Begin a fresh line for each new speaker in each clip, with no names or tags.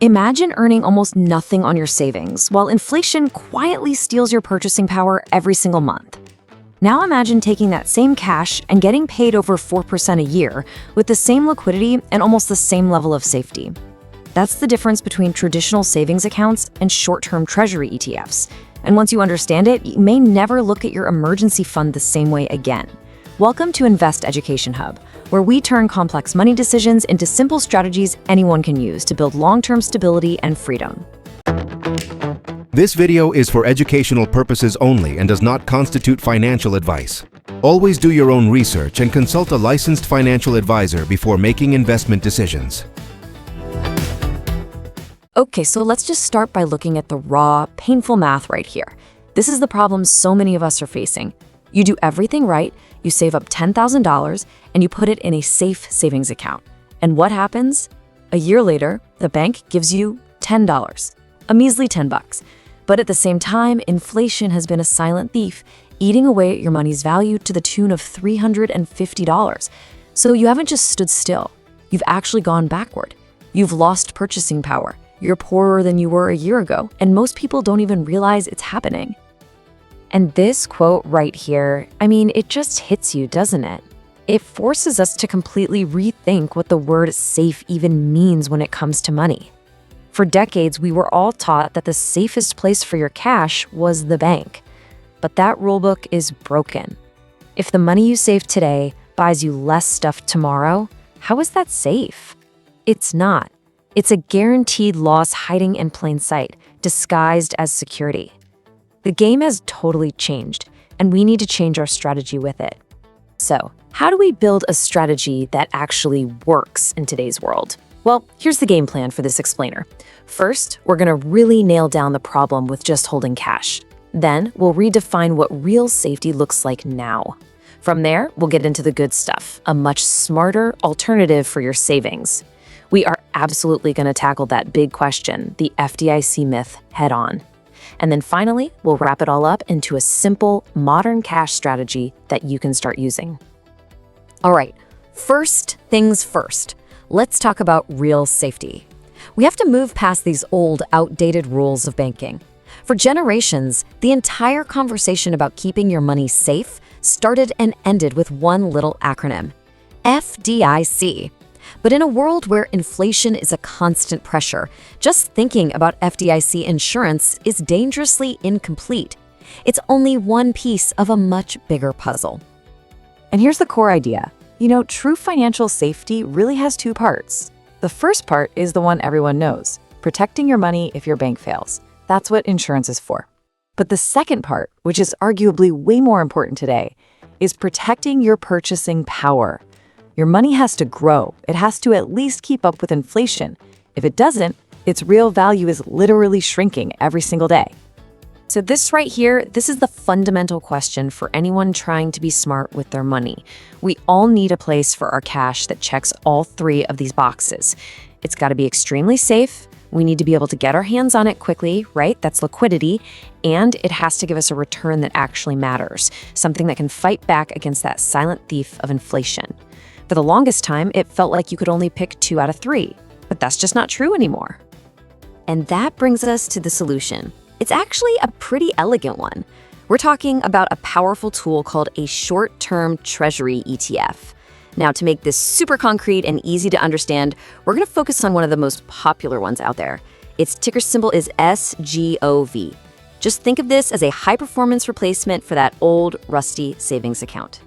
Imagine earning almost nothing on your savings while inflation quietly steals your purchasing power every single month. Now imagine taking that same cash and getting paid over 4% a year with the same liquidity and almost the same level of safety. That's the difference between traditional savings accounts and short-term treasury ETFs. And once you understand it, you may never look at your emergency fund the same way again. Welcome to Invest Education Hub, where we turn complex money decisions into simple strategies anyone can use to build long-term stability and freedom.
This video is for educational purposes only and does not constitute financial advice. Always do your own research and consult a licensed financial advisor before making investment decisions.
Okay, so let's just start by looking at the raw, painful math right here. This is the problem so many of us are facing. You do everything right, you save up $10,000, and you put it in a safe savings account. And what happens? A year later, the bank gives you $10, a measly $10. But at the same time, inflation has been a silent thief, eating away at your money's value to the tune of $350. So you haven't just stood still, you've actually gone backward. You've lost purchasing power. You're poorer than you were a year ago, and most people don't even realize it's happening. And this quote right here, it just hits you, doesn't it? It forces us to completely rethink what the word safe even means when it comes to money. For decades, we were all taught that the safest place for your cash was the bank. But that rulebook is broken. If the money you save today buys you less stuff tomorrow, how is that safe? It's not. It's a guaranteed loss hiding in plain sight, disguised as security. The game has totally changed, and we need to change our strategy with it. So, how do we build a strategy that actually works in today's world? Well, here's the game plan for this explainer. First, we're going to really nail down the problem with just holding cash. Then, we'll redefine what real safety looks like now. From there, we'll get into the good stuff, a much smarter alternative for your savings. We are absolutely going to tackle that big question, the FDIC myth, head on. And then finally, we'll wrap it all up into a simple, modern cash strategy that you can start using. All right, first things first. Let's talk about real safety. We have to move past these old, outdated rules of banking. For generations, the entire conversation about keeping your money safe started and ended with one little acronym, FDIC. But in a world where inflation is a constant pressure, just thinking about FDIC insurance is dangerously incomplete. It's only one piece of a much bigger puzzle.
And here's the core idea. True financial safety really has two parts. The first part is the one everyone knows, protecting your money if your bank fails. That's what insurance is for. But the second part, which is arguably way more important today, is protecting your purchasing power. Your money has to grow. It has to at least keep up with inflation. If it doesn't, its real value is literally shrinking every single day.
So this right here, this is the fundamental question for anyone trying to be smart with their money. We all need a place for our cash that checks all three of these boxes. It's got to be extremely safe. We need to be able to get our hands on it quickly, right? That's liquidity. And it has to give us a return that actually matters, something that can fight back against that silent thief of inflation. For the longest time, it felt like you could only pick 2 out of 3, but that's just not true anymore. And that brings us to the solution. It's actually a pretty elegant one. We're talking about a powerful tool called a short-term treasury ETF. Now, to make this super concrete and easy to understand, we're going to focus on one of the most popular ones out there. Its ticker symbol is SGOV. Just think of this as a high-performance replacement for that old, rusty savings account.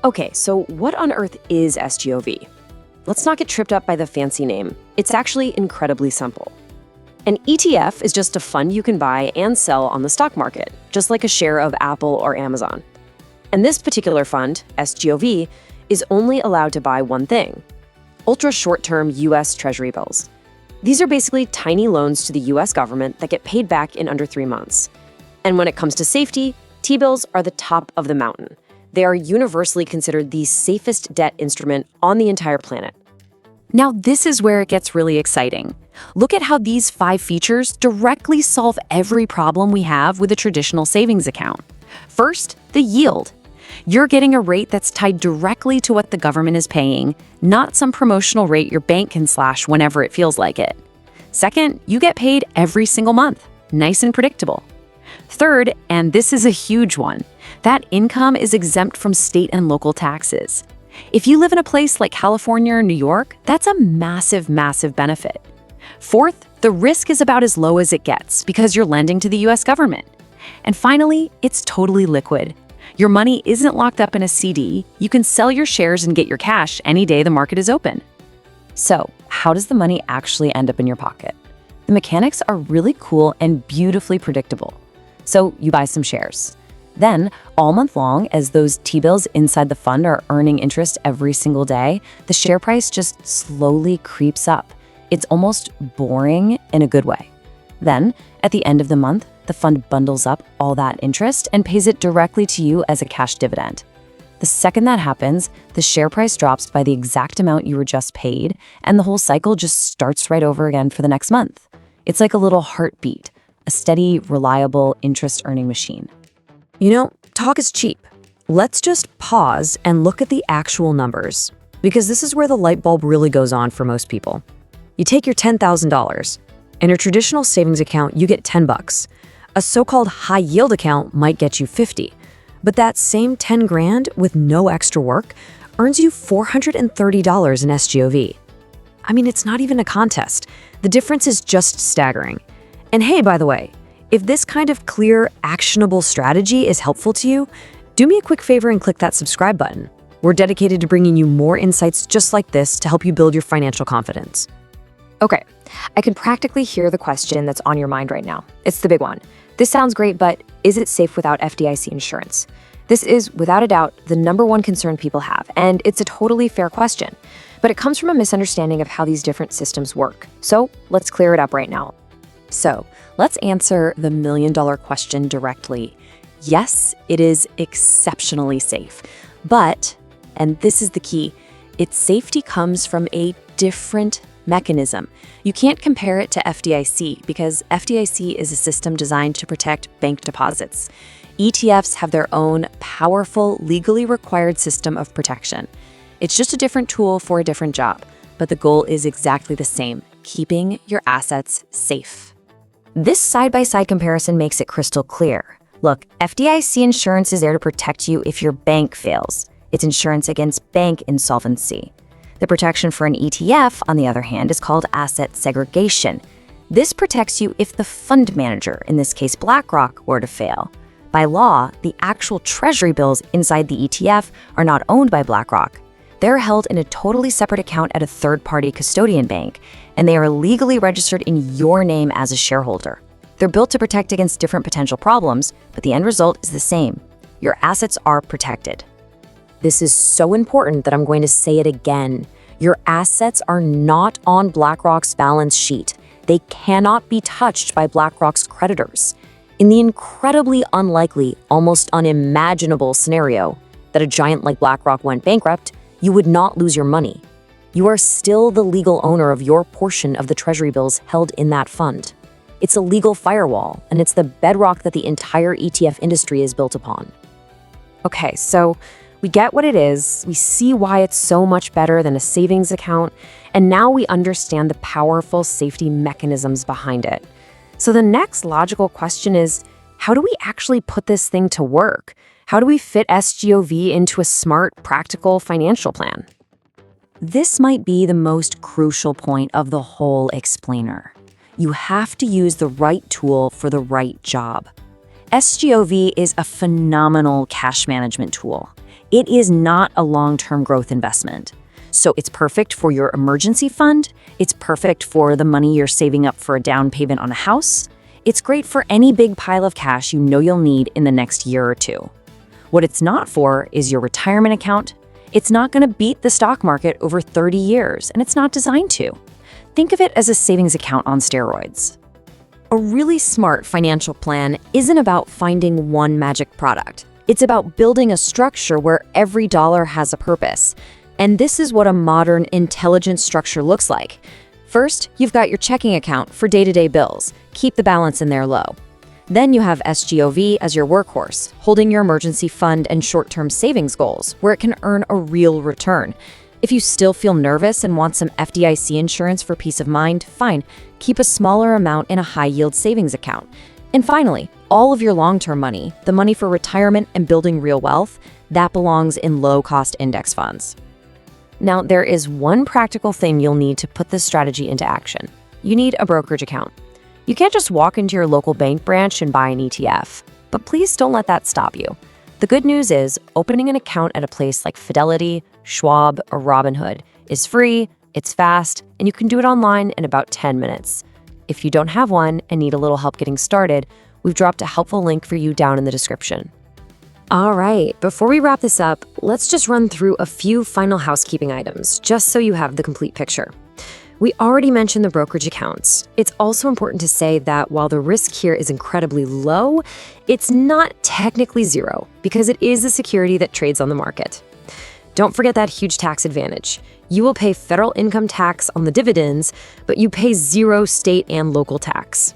Okay, so what on earth is SGOV? Let's not get tripped up by the fancy name. It's actually incredibly simple. An ETF is just a fund you can buy and sell on the stock market, just like a share of Apple or Amazon. And this particular fund, SGOV, is only allowed to buy one thing: ultra short-term US Treasury bills. These are basically tiny loans to the US government that get paid back in under 3 months. And when it comes to safety, T-bills are the top of the mountain. They are universally considered the safest debt instrument on the entire planet. Now, this is where it gets really exciting. Look at how these 5 features directly solve every problem we have with a traditional savings account. First, the yield. You're getting a rate that's tied directly to what the government is paying, not some promotional rate your bank can slash whenever it feels like it. Second, you get paid every single month. Nice and predictable. Third, and this is a huge one, that income is exempt from state and local taxes. If you live in a place like California or New York, that's a massive, massive benefit. Fourth, the risk is about as low as it gets because you're lending to the US government. And finally, it's totally liquid. Your money isn't locked up in a CD. You can sell your shares and get your cash any day the market is open.
So, how does the money actually end up in your pocket? The mechanics are really cool and beautifully predictable. So, you buy some shares. Then, all month long, as those T-bills inside the fund are earning interest every single day, the share price just slowly creeps up. It's almost boring in a good way. Then, at the end of the month, the fund bundles up all that interest and pays it directly to you as a cash dividend. The second that happens, the share price drops by the exact amount you were just paid, and the whole cycle just starts right over again for the next month. It's like a little heartbeat, a steady, reliable, interest-earning machine.
You know, talk is cheap. Let's just pause and look at the actual numbers, because this is where the light bulb really goes on for most people. You take your $10,000. In a traditional savings account, you get $10. A so-called high-yield account might get you $50. But that same 10 grand with no extra work earns you $430 in SGOV. I mean, it's not even a contest. The difference is just staggering. And hey, by the way, if this kind of clear, actionable strategy is helpful to you, do me a quick favor and click that subscribe button. We're dedicated to bringing you more insights just like this to help you build your financial confidence.
Okay, I can practically hear the question that's on your mind right now. It's the big one. This sounds great, but is it safe without FDIC insurance? This is, without a doubt, the #1 concern people have, and it's a totally fair question. But it comes from a misunderstanding of how these different systems work. So let's clear it up right now.
So let's answer the million-dollar question directly. Yes, it is exceptionally safe. But, and this is the key, its safety comes from a different mechanism. You can't compare it to FDIC because FDIC is a system designed to protect bank deposits. ETFs have their own powerful, legally required system of protection. It's just a different tool for a different job, but the goal is exactly the same, keeping your assets safe.
This side-by-side comparison makes it crystal clear. Look, FDIC insurance is there to protect you if your bank fails. It's insurance against bank insolvency. The protection for an ETF, on the other hand, is called asset segregation. This protects you if the fund manager, in this case BlackRock, were to fail. By law, the actual treasury bills inside the ETF are not owned by BlackRock. They're held in a totally separate account at a third-party custodian bank, and they are legally registered in your name as a shareholder. They're built to protect against different potential problems, but the end result is the same. Your assets are protected.
This is so important that I'm going to say it again. Your assets are not on BlackRock's balance sheet. They cannot be touched by BlackRock's creditors. In the incredibly unlikely, almost unimaginable scenario that a giant like BlackRock went bankrupt, you would not lose your money. You are still the legal owner of your portion of the treasury bills held in that fund. It's a legal firewall, and it's the bedrock that the entire ETF industry is built upon. Okay, so we get what it is, we see why it's so much better than a savings account, and now we understand the powerful safety mechanisms behind it. So the next logical question is, how do we actually put this thing to work? How do we fit SGOV into a smart, practical financial plan? This might be the most crucial point of the whole explainer. You have to use the right tool for the right job. SGOV is a phenomenal cash management tool. It is not a long-term growth investment. So it's perfect for your emergency fund. It's perfect for the money you're saving up for a down payment on a house. It's great for any big pile of cash you know you'll need in the next year or two. What it's not for is your retirement account. It's not going to beat the stock market over 30 years, and it's not designed to. Think of it as a savings account on steroids. A really smart financial plan isn't about finding one magic product. It's about building a structure where every dollar has a purpose. And this is what a modern, intelligent structure looks like. First, you've got your checking account for day-to-day bills. Keep the balance in there low. Then you have SGOV as your workhorse, holding your emergency fund and short-term savings goals, where it can earn a real return. If you still feel nervous and want some FDIC insurance for peace of mind, fine, keep a smaller amount in a high-yield savings account. And finally, all of your long-term money, the money for retirement and building real wealth, that belongs in low-cost index funds. Now, there is one practical thing you'll need to put this strategy into action. You need a brokerage account. You can't just walk into your local bank branch and buy an ETF, but please don't let that stop you. The good news is opening an account at a place like Fidelity, Schwab, or Robinhood is free, it's fast, and you can do it online in about 10 minutes. If you don't have one and need a little help getting started, we've dropped a helpful link for you down in the description. All right, before we wrap this up, let's just run through a few final housekeeping items, just so you have the complete picture. We already mentioned the brokerage accounts. It's also important to say that while the risk here is incredibly low, it's not technically zero because it is a security that trades on the market. Don't forget that huge tax advantage. You will pay federal income tax on the dividends, but you pay zero state and local tax.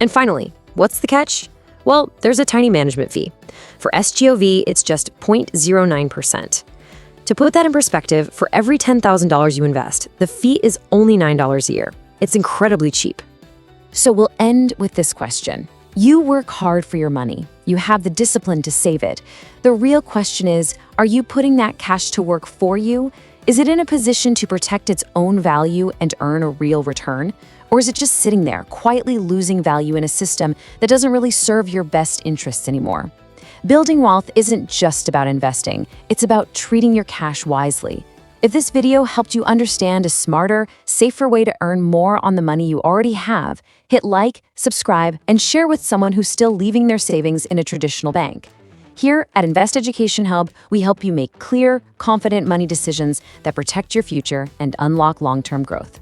And finally, what's the catch? Well, there's a tiny management fee. For SGOV, it's just 0.09%. To put that in perspective, for every $10,000 you invest, the fee is only $9 a year. It's incredibly cheap. So we'll end with this question. You work hard for your money. You have the discipline to save it. The real question is, are you putting that cash to work for you? Is it in a position to protect its own value and earn a real return? Or is it just sitting there, quietly losing value in a system that doesn't really serve your best interests anymore? Building wealth isn't just about investing, it's about treating your cash wisely. If this video helped you understand a smarter, safer way to earn more on the money you already have, hit like, subscribe, and share with someone who's still leaving their savings in a traditional bank. Here at Invest Education Hub, we help you make clear, confident money decisions that protect your future and unlock long-term growth.